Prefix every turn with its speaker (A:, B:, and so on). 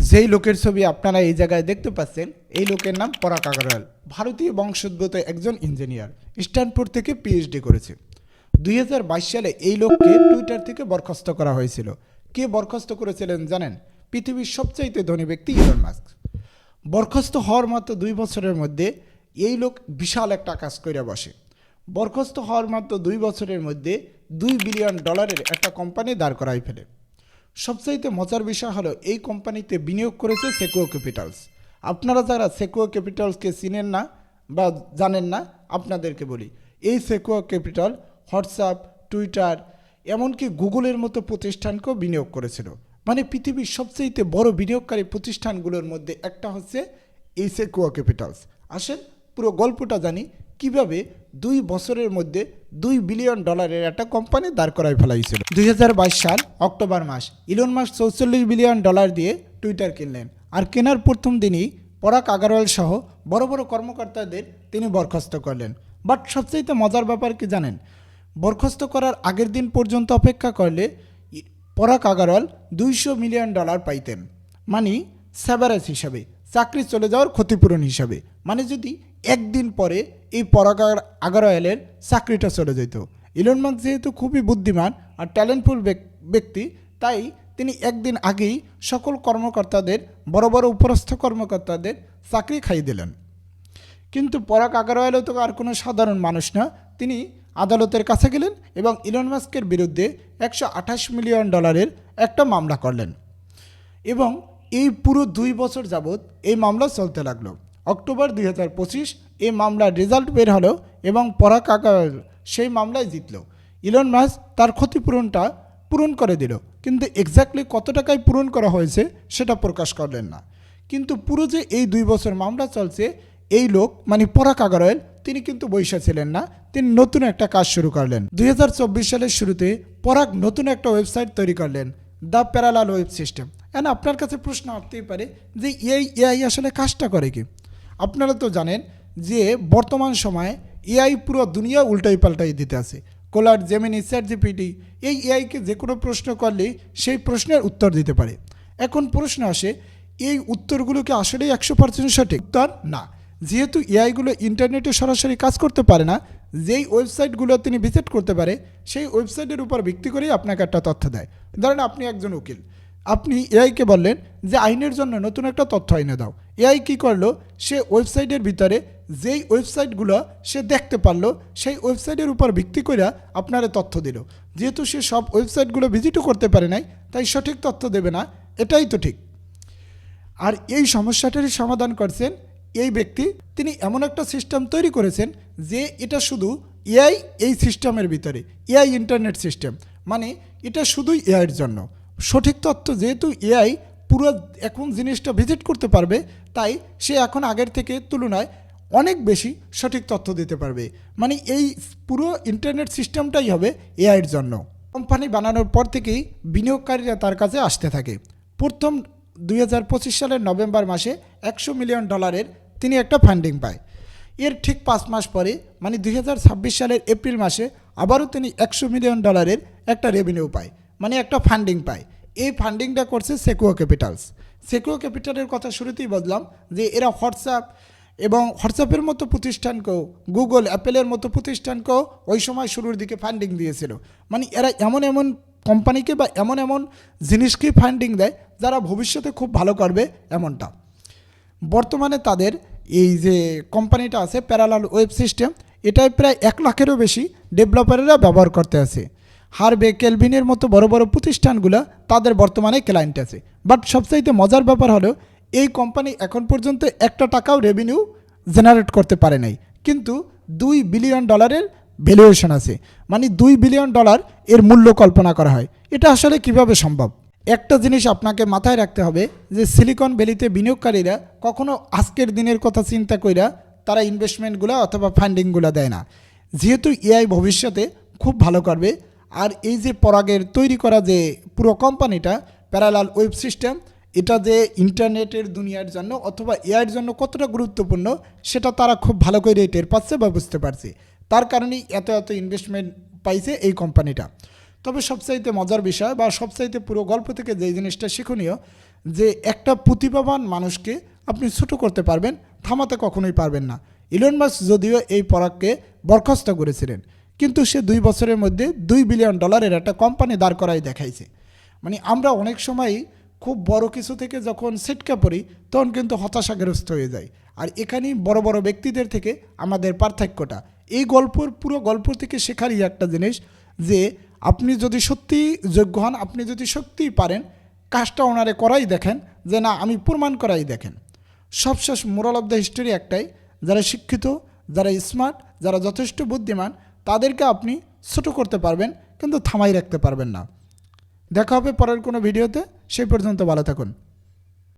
A: যেই লোকের ছবি আপনারা এই জায়গায় দেখতে পাচ্ছেন, এই লোকের নাম পরাগ আগরওয়াল। ভারতীয় বংশোদ্ভূত একজন ইঞ্জিনিয়ার, স্ট্যানফোর্ড থেকে পিএইচডি করেছে। 2022 সালে এই লোককে টুইটার থেকে বরখাস্ত করা হয়েছিল। কে বরখাস্ত করেছিলেন জানেন? পৃথিবীর সবচাইতে ধনী ব্যক্তি ইলন মাস্ক। বরখাস্ত হওয়ার মাত্র 2 বছরের মধ্যে এই লোক বিশাল একটা কাজ করে বসে। বরখাস্ত হওয়ার মাত্র 2 বছরের মধ্যে $2 বিলিয়ন একটা কোম্পানি দাঁড় করাই ফেলে। সবচাইতে মজার বিষয় হলো এই কোম্পানিতে বিনিয়োগ করেছে সেকুয়া ক্যাপিটালস। আপনারা যারা সেকুয়া ক্যাপিটালসকে চিনেন না বা জানেন না, আপনাদেরকে বলি, এই সেকুয়া ক্যাপিটাল হোয়াটসঅ্যাপ, টুইটার, এমনকি গুগলের মতো প্রতিষ্ঠানকেও বিনিয়োগ করেছিল। মানে পৃথিবীর সবচাইতে বড় বিনিয়োগকারী প্রতিষ্ঠানগুলোর মধ্যে একটা হচ্ছে এই সেকুয়া ক্যাপিটালস। আসেন পুরো গল্পটা জানি, কিভাবে 2 বছরের মধ্যে $2 বিলিয়ন একটা কোম্পানি দাঁড় করায় ফেলাইছিল। 2022 সাল অক্টোবর মাস ইলন মাস্ক $44 বিলিয়ন দিয়ে টুইটার কিনলেন। আর কেনার প্রথম দিনই পরাগ আগরওয়াল সহ বড় বড় কর্মকর্তাদের তিনি বরখাস্ত করলেন। বাট সবচাইতে মজার ব্যাপার কি জানেন? বরখাস্ত করার আগের দিন পর্যন্ত অপেক্ষা করলে পরাগ আগরওয়াল $200 মিলিয়ন পাইতেন, মানে সেভারেন্স হিসাবে, চাকরি চলে যাওয়ার ক্ষতিপূরণ হিসাবে। মানে যদি একদিন পরে এই পরাগ আগরওয়ালের চাকরিটা চলে যেত। ইলন মাস্ক যেহেতু খুবই বুদ্ধিমান আর ট্যালেন্টফুল ব্যক্তি, তাই তিনি একদিন আগেই সকল কর্মকর্তাদের, বড় বড় উপরস্থ কর্মকর্তাদের চাকরি খাইয়ে দিলেন। কিন্তু পরাগ আগরওয়ালও তো আর কোনো সাধারণ মানুষ না। তিনি আদালতের কাছে গেলেন এবং ইলন মাস্কের বিরুদ্ধে $128 মিলিয়ন একটা মামলা করলেন। এবং এই পুরো 2 বছর যাবৎ এই মামলা চলতে লাগলো। অক্টোবর 2025 এই মামলার রেজাল্ট বের হলো এবং পরাগ আগরওয়াল সেই মামলায় জিতল। ইলন মাস্ক তার ক্ষতিপূরণটা পূরণ করে দিল, কিন্তু এক্স্যাক্টলি কত টাকায় পূরণ করা হয়েছে সেটা প্রকাশ করলেন না। কিন্তু পুরো যে এই 2 বছর মামলা চলছে, এই লোক মানে পরাগ আগরওয়াল তিনি কিন্তু বৈশা ছিলেন না, তিনি নতুন একটা কাজ শুরু করলেন। 2024 সালের শুরুতে পরাগ নতুন একটা ওয়েবসাইট তৈরি করলেন, দ্য প্যারালাল ওয়েব সিস্টেম। এখন আপনার কাছে প্রশ্ন আসতেই পারে যে এআই আসলে কাজটা করে কি? আপনারা তো জানেন যে বর্তমান সময়ে এআই পুরো দুনিয়া উল্টাই পাল্টাই দিতে আছে। কোলার, জেমিনি, চ্যাটজিপিটি, এই এআইকে যে কোনো প্রশ্ন করলেই সেই প্রশ্নের উত্তর দিতে পারে। এখন প্রশ্ন আসে, এই উত্তরগুলো কি আসলেই 100% সঠিক? উত্তর না। যেহেতু এআইগুলো ইন্টারনেটে সরাসরি কাজ করতে পারে না, যেই ওয়েবসাইটগুলো তিনি ভিজিট করতে পারে সেই ওয়েবসাইটের উপর ভিত্তি করেই আপনাকে একটা তথ্য দেয়। ধরেন আপনি একজন উকিল, আপনি এআইকে বললেন যে আইনের জন্য নতুন একটা তথ্য আইনে দাও। এআই কী করলো, সে ওয়েবসাইটের ভিতরে যেই ওয়েবসাইটগুলো সে দেখতে পারলো সেই ওয়েবসাইটের উপর ভিত্তি করে আপনারে তথ্য দিল। যেহেতু সে সব ওয়েবসাইটগুলো ভিজিটও করতে পারে নাই, তাই সঠিক তথ্য দেবে না, এটাই তো ঠিক। আর এই সমস্যাটারই সমাধান করছেন এই ব্যক্তি। তিনি এমন একটা সিস্টেম তৈরি করেছেন যে এটা শুধু এআই, এই সিস্টেমের ভিতরে এআই ইন্টারনেট সিস্টেম, মানে এটা শুধুই এআইয়ের জন্য। সঠিক তথ্য যেহেতু এআই পুরো এখন জিনিসটা ভিজিট করতে পারবে, তাই সে এখন আগের থেকে তুলনায় অনেক বেশি সঠিক তথ্য দিতে পারবে। মানে এই পুরো ইন্টারনেট সিস্টেমটাই হবে এআইয়ের জন্য। কোম্পানি বানানোর পর থেকেই বিনিয়োগকারীরা তার কাছে আসতে থাকে। প্রথম 2025 সালের নভেম্বর মাসে $100 মিলিয়ন তিনি একটা ফান্ডিং পায়। এর ঠিক 5 মাস পরে মানে 2026 সালের এপ্রিল মাসে আবারও তিনি $100 মিলিয়ন একটা রেভিনিউ পায়, মানে একটা ফান্ডিং পায়। এই ফান্ডিংটা করছে সেকুয়া ক্যাপিটালস। সেকুয়া ক্যাপিটালের কথা শুরুতেই বললাম যে এরা হোয়াটসঅ্যাপ এবং হোয়াটসঅ্যাপের মতো প্রতিষ্ঠানকেও, গুগল, অ্যাপেলের মতো প্রতিষ্ঠানকেও ওই সময় শুরুর দিকে ফান্ডিং দিয়েছিল। মানে এরা এমন এমন কোম্পানিকে বা এমন এমন জিনিসকে ফান্ডিং দেয় যারা ভবিষ্যতে খুব ভালো করবে এমনটা। বর্তমানে তাদের এই যে কোম্পানিটা আছে প্যারালাল ওয়েব সিস্টেম, এটাই প্রায় 1 লাখেরও বেশি ডেভেলপারেরা ব্যবহার করতে আছে। হারবে, কেলভিনের মতো বড় বড় প্রতিষ্ঠানগুলো তাদের বর্তমানে ক্লায়েন্ট আছে। বাট সবচাইতে মজার ব্যাপার হলো এই কোম্পানি এখন পর্যন্ত একটা টাকাও রেভিনিউ জেনারেট করতে পারে নাই, কিন্তু $2 বিলিয়ন ভ্যালুয়েশন আছে। মানে $2 বিলিয়ন এর মূল্য কল্পনা করা হয়। এটা আসলে কিভাবে সম্ভব? একটা জিনিস আপনাকে মাথায় রাখতে হবে যে সিলিকন ভ্যালিতে বিনিয়োগকারীরা কখনো আজকের দিনের কথা চিন্তা কইরা তারা ইনভেস্টমেন্টগুলো অথবা ফান্ডিংগুলো দেয় না। যেহেতু এআই ভবিষ্যতে খুব ভালো করবে, আর এই যে পরাগের তৈরি করা যে পুরো কোম্পানিটা প্যারালাল ওয়েব সিস্টেম, এটা যে ইন্টারনেটের দুনিয়ার জন্য অথবা এআইয়ের জন্য কতটা গুরুত্বপূর্ণ সেটা তারা খুব ভালো করে টের পাচ্ছে বা বুঝতে পারছে। তার কারণেই এত ইনভেস্টমেন্ট পাইছে এই কোম্পানিটা। তবে সবচাইতে মজার বিষয় বা সবচাইতে পুরো গল্প থেকে যে জিনিসটা শিক্ষণীয়, যে একটা প্রতিভাবান মানুষকে আপনি ছোট করতে পারবেন, থামাতে কখনোই পারবেন না। ইলন মাস্ক যদিও এই পরাগকে বরখাস্ত করেছিলেন, কিন্তু সে 2 বছরের মধ্যে $2 বিলিয়ন একটা কোম্পানি দাঁড় করাই দেখাইছে। মানে আমরা অনেক সময় খুব বড় কিছু থেকে যখন ছিটকা পড়ি তখন কিন্তু হতাশাগ্রস্ত হয়ে যাই। আর এখানেই বড় বড় ব্যক্তিদের থেকে আমাদের পার্থক্যটা। এই পুরো গল্প থেকে শেখারই একটা জিনিস যে আপনি যদি সত্যিই যোগ্য হন, আপনি যদি সত্যিই পারেন, কাজটা ওনারে করাই দেখেন, যে না আমি প্রমাণ করাই দেখেন। সবশেষ মোরাল অফ দ্য হিস্টোরি একটাই, যারা শিক্ষিত, যারা স্মার্ট, যারা যথেষ্ট বুদ্ধিমান, তাদেরকে আপনি ছোট করতে পারবেন কিন্তু থামাই রাখতে পারবেন না। দেখা হবে পরের কোনো ভিডিওতে, সেই পর্যন্ত ভালো থাকুন।